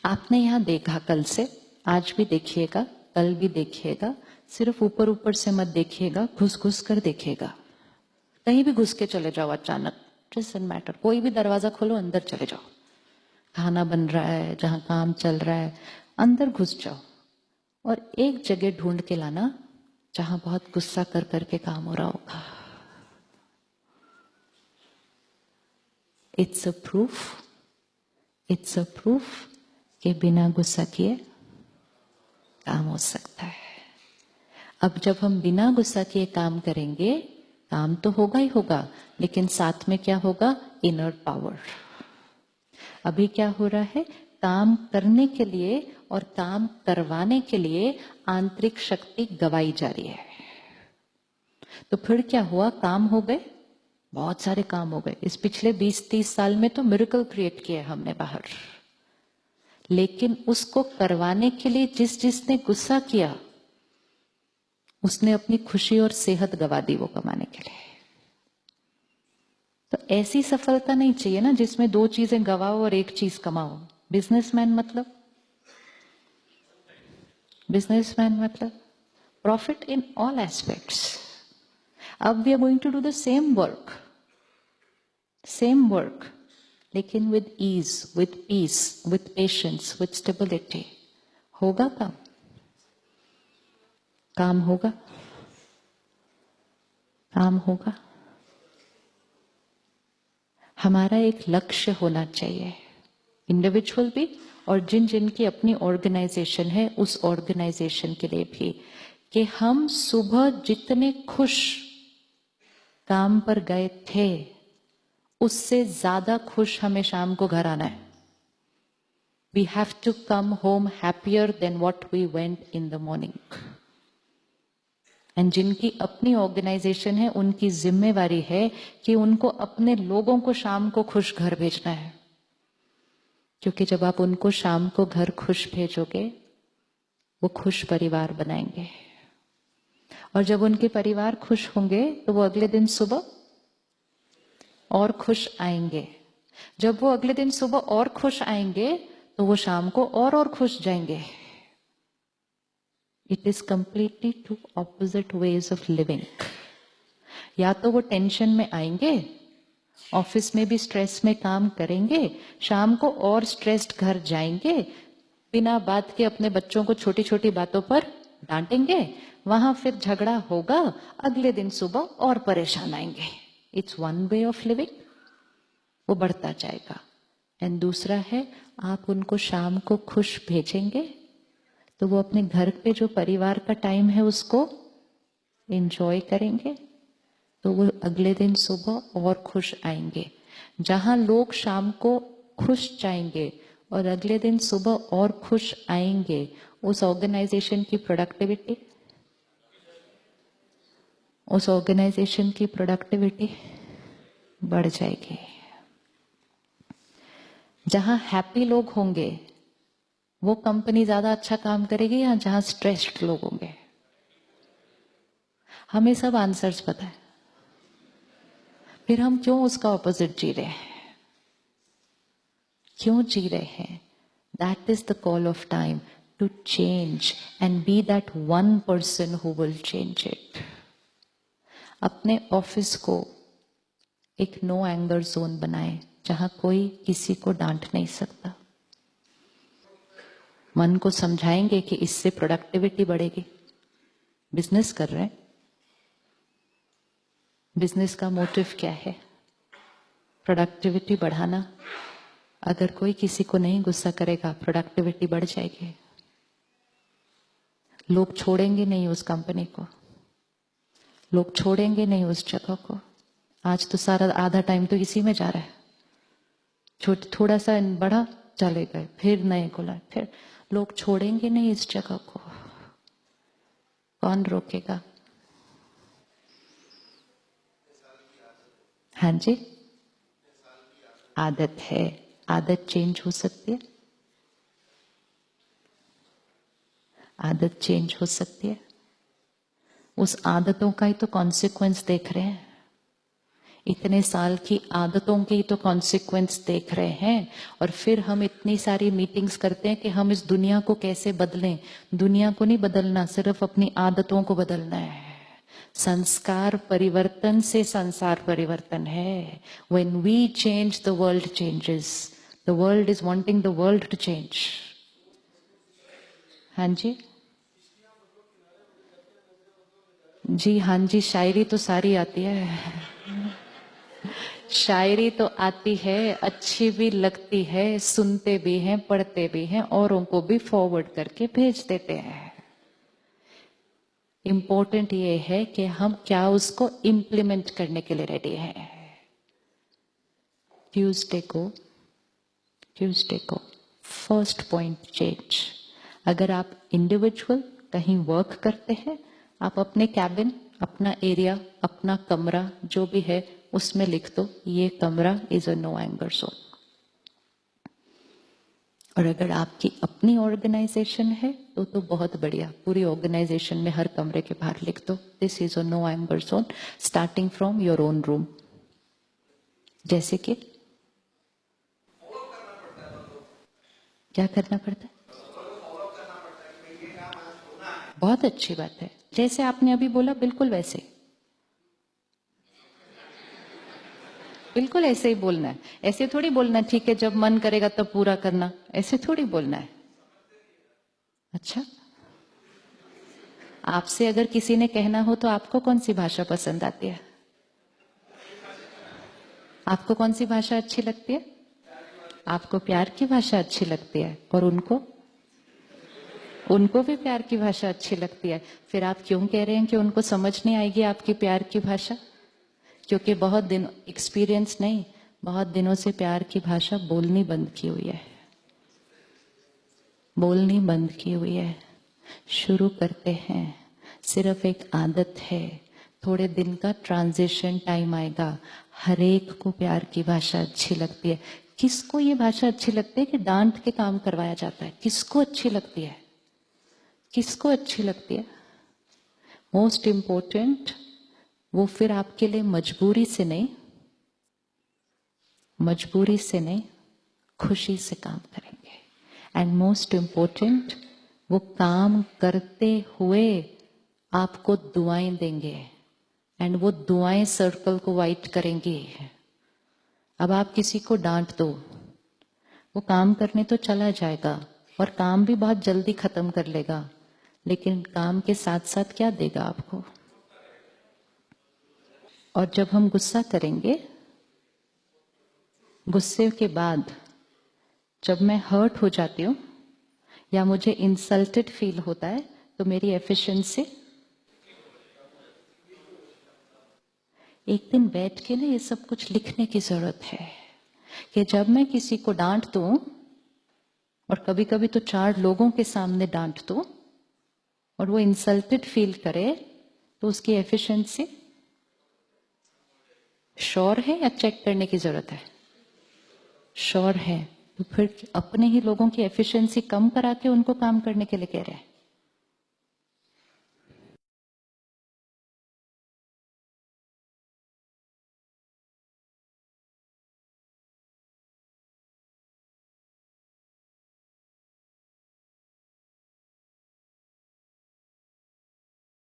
आपने यहाँ देखा कल से, आज भी देखिएगा, कल भी देखिएगा, सिर्फ ऊपर ऊपर से मत देखिएगा, घुस घुस कर देखिएगा। कहीं भी घुस के चले जाओ अचानक, डजंट मैटर, कोई भी दरवाजा खोलो अंदर चले जाओ। खाना बन रहा है, जहां काम चल रहा है, अंदर घुस जाओ और एक जगह ढूंढ के लाना जहां बहुत गुस्सा कर करके काम हो रहा होगा। इट्स अ प्रूफ कि बिना गुस्सा किए काम हो सकता है। अब जब हम बिना गुस्सा किए काम करेंगे, काम तो होगा ही होगा, लेकिन साथ में क्या होगा? Inner power. अभी क्या हो रहा है? काम करने के लिए और काम करवाने के लिए आंतरिक शक्ति गवाई जा रही है। तो फिर क्या हुआ? काम हो गए, बहुत सारे काम हो गए। इस पिछले 20-30 साल में तो मिरेकल क्रिएट किए हमने बाहर, लेकिन उसको करवाने के लिए जिसने गुस्सा किया, उसने अपनी खुशी और सेहत गवा दी वो कमाने के लिए। तो ऐसी सफलता नहीं चाहिए ना जिसमें 2 चीजें गवाओ और 1 चीज कमाओ। बिजनेसमैन मतलब प्रॉफिट इन ऑल एस्पेक्ट्स। अब we are going to do the same work, लेकिन with ease, with peace, with patience, with stability. होगा काम होगा। हमारा एक लक्ष्य होना चाहिए, इंडिविजुअल भी और जिनकी अपनी ऑर्गेनाइजेशन है उस ऑर्गेनाइजेशन के लिए भी, कि हम सुबह जितने खुश काम पर गए थे उससे ज्यादा खुश हमें शाम को घर आना है। We have to come home happier then what we went in the morning. And जिनकी अपनी ऑर्गेनाइजेशन है उनकी जिम्मेवारी है कि उनको अपने लोगों को शाम को खुश घर भेजना है, क्योंकि जब आप उनको शाम को घर खुश भेजोगे वो खुश परिवार बनाएंगे, और जब उनके परिवार खुश होंगे तो वो अगले दिन सुबह और खुश आएंगे। जब वो अगले दिन सुबह और खुश आएंगे तो वो शाम को और खुश जाएंगे। It is completely 2 opposite ways of living. या तो वो टेंशन में आएंगे, ऑफिस में भी स्ट्रेस में काम करेंगे, शाम को और स्ट्रेस्ड घर जाएंगे, बिना बात के अपने बच्चों को छोटी छोटी बातों पर डांटेंगे, वहां फिर झगड़ा होगा, अगले दिन सुबह और परेशान आएंगे। इट्स 1 वे ऑफ लिविंग, वो बढ़ता जाएगा। एंड दूसरा है, आप उनको शाम को खुश भेजेंगे तो वो अपने घर पे जो परिवार का टाइम है उसको एंजॉय करेंगे, तो वो अगले दिन सुबह और खुश आएंगे। जहां लोग शाम को खुश जाएंगे और अगले दिन सुबह और खुश आएंगे, उस ऑर्गेनाइजेशन की प्रोडक्टिविटी बढ़ जाएगी। जहां हैप्पी लोग होंगे वो कंपनी ज्यादा अच्छा काम करेगी, या जहां स्ट्रेस्ड लोग होंगे? हमें सब आंसर्स पता है, फिर हम क्यों उसका ऑपोजिट जी रहे हैं? That is the call of time to change and be that 1 person who will change it. अपने ऑफिस को एक नो एंगर जोन बनाए जहां कोई किसी को डांट नहीं सकता। मन को समझाएंगे कि इससे प्रोडक्टिविटी बढ़ेगी। बिजनेस कर रहे हैं, बिजनेस का मोटिव क्या है? प्रोडक्टिविटी बढ़ाना। अगर कोई किसी को नहीं गुस्सा करेगा, प्रोडक्टिविटी बढ़ जाएगी। लोग छोड़ेंगे नहीं उस कंपनी को, लोग छोड़ेंगे नहीं उस जगह को। आज तो सारा आधा टाइम तो इसी में जा रहा है, थोड़ा सा बढ़ा, चले गए, फिर नए को लाए, फिर लोग छोड़ेंगे नहीं इस जगह को। कौन रोकेगा? हाँ जी, आदत है, आदत चेंज हो सकती है, आदत चेंज हो सकती है। उस आदतों का ही तो कॉन्सिक्वेंस देख रहे हैं। इतने साल की आदतों की तो कॉन्सिक्वेंस देख रहे हैं, और फिर हम इतनी सारी मीटिंग्स करते हैं कि हम इस दुनिया को कैसे बदलें। दुनिया को नहीं बदलना, सिर्फ अपनी आदतों को बदलना है। संस्कार परिवर्तन से संसार परिवर्तन है। When we change, the world changes. The world is wanting the world to change. हाँ जी, जी हाँ जी, शायरी तो सारी आती है। शायरी तो आती है, अच्छी भी लगती है, सुनते भी हैं, पढ़ते भी हैं, औरों को भी फॉरवर्ड करके भेज देते हैं। इम्पोर्टेंट ये है कि हम क्या उसको इम्प्लीमेंट करने के लिए रेडी हैं। ट्यूसडे को फर्स्ट पॉइंट चेंज। अगर आप इंडिविजुअल कहीं वर्क करते हैं, आप अपने कैबिन, अपना एरिया, अपना कमरा जो भी है उसमें लिख दो, ये कमरा is a no anger zone. और अगर आपकी अपनी ऑर्गेनाइजेशन है तो बहुत बढ़िया, पूरी ऑर्गेनाइजेशन में हर कमरे के बाहर लिख दो, this is a no anger zone, starting from your own room. जैसे कि क्या करना पड़ता है? बहुत अच्छी बात है, जैसे आपने अभी बोला बिल्कुल वैसे, बिल्कुल ऐसे ही बोलना है। ऐसे थोड़ी बोलना है ठीक है जब मन करेगा तब पूरा करना, ऐसे थोड़ी बोलना है। अच्छा, आपसे अगर किसी ने कहना हो तो आपको कौन सी भाषा पसंद आती है? आपको कौन सी भाषा अच्छी लगती है? आपको प्यार की भाषा अच्छी लगती है, और उनको भी प्यार की भाषा अच्छी लगती है। फिर आप क्यों कह रहे हैं कि उनको समझ नहीं आएगी आपकी प्यार की भाषा? क्योंकि बहुत दिन एक्सपीरियंस नहीं, बहुत दिनों से प्यार की भाषा बोलनी बंद की हुई है, बोलनी बंद की हुई है। शुरू करते हैं, सिर्फ एक आदत है, थोड़े दिन का ट्रांजिशन टाइम आएगा। हर एक को प्यार की भाषा अच्छी लगती है। किसको ये भाषा अच्छी लगती है कि डांट के काम करवाया जाता है? किसको अच्छी लगती है? किसको अच्छी लगती है? मोस्ट इंपॉर्टेंट, वो फिर आपके लिए मजबूरी से नहीं, खुशी से काम करेंगे। एंड मोस्ट इंपॉर्टेंट, वो काम करते हुए आपको दुआएं देंगे, एंड वो दुआएं सर्कल को वाइट करेंगी। अब आप किसी को डांट दो, वो काम करने तो चला जाएगा और काम भी बहुत जल्दी खत्म कर लेगा, लेकिन काम के साथ साथ क्या देगा आपको? और जब हम गुस्सा करेंगे, गुस्से के बाद जब मैं हर्ट हो जाती हूँ या मुझे इंसल्टेड फील होता है, तो मेरी एफिशिएंसी, एक दिन बैठ के ना ये सब कुछ लिखने की जरूरत है कि जब मैं किसी को डांट दूं, और कभी कभी तो 4 लोगों के सामने डांट दूं और वो इंसल्टेड फील करे, तो उसकी एफिशिएंसी श्योर है या चेक करने की जरूरत है? श्योर है। तो फिर अपने ही लोगों की एफिशिएंसी कम करा के उनको काम करने के लिए कह रहे हैं।